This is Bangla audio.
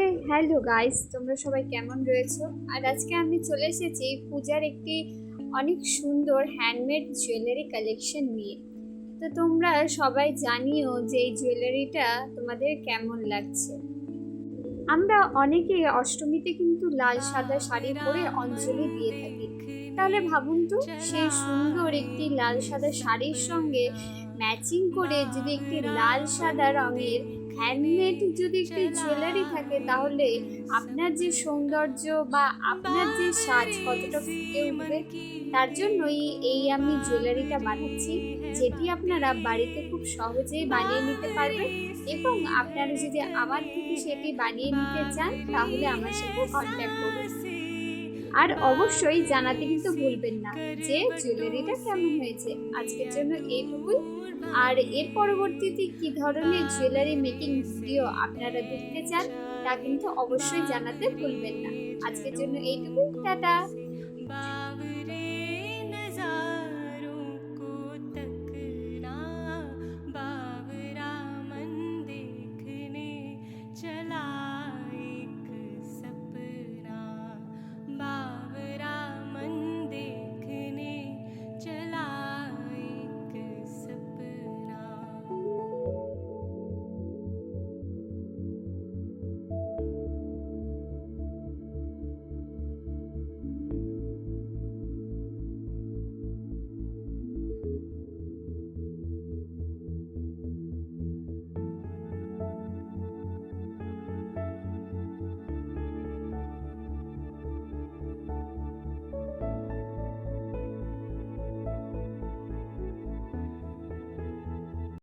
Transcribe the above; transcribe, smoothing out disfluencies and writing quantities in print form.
হ্যালো গাইস, তোমরা সবাই কেমন রয়েছো? আর আজকে আমি চলে এসেছি পূজার একটি অনেক সুন্দর হ্যান্ডমেড জুয়েলারি কালেকশন নিয়ে। তো তোমরা সবাই জানিও যে এই জুয়েলারিটা তোমাদের কেমন লাগছে। আমরা অনেকে অষ্টমীতে কিন্তু লাল সাদা শাড়ি পরে অঞ্জলি দিয়ে থাকি। তাহলে ভাবুন তো, সেই সুন্দর একটি লাল সাদা শাড়ির সঙ্গে ম্যাচিং করে যদি একটি লাল সাদা রঙের হ্যান্ডমেড যদি একটি জুয়েলারি থাকে, তাহলে আপনার যে সৌন্দর্য বা আপনার যে সাজ কতটা ফুটে উঠবে। তার জন্যই আমি জুয়েলারিটা বানাচ্ছি, যেটি আপনারা বাড়িতে খুব সহজেই বানিয়ে নিতে পারবেন। এবং আপনারা যদি আমার থেকে সেটি বানিয়ে নিতে চান, তাহলে আমার সাথে কন্ট্যাক্ট করুন। আর অবশ্যই জানাতে কিন্তু ভুলবেন না যে জুয়েলারিটা কেমন হয়েছে। আজকের জন্য এইটুকুই। আর এর পরবর্তীতে কি ধরনের জুয়েলারি মেকিং ভিডিও আপনারা দেখতে চান, তা কিন্তু অবশ্যই জানাতে ভুলবেন না। আজকের জন্য এইটুকুই, টাটা।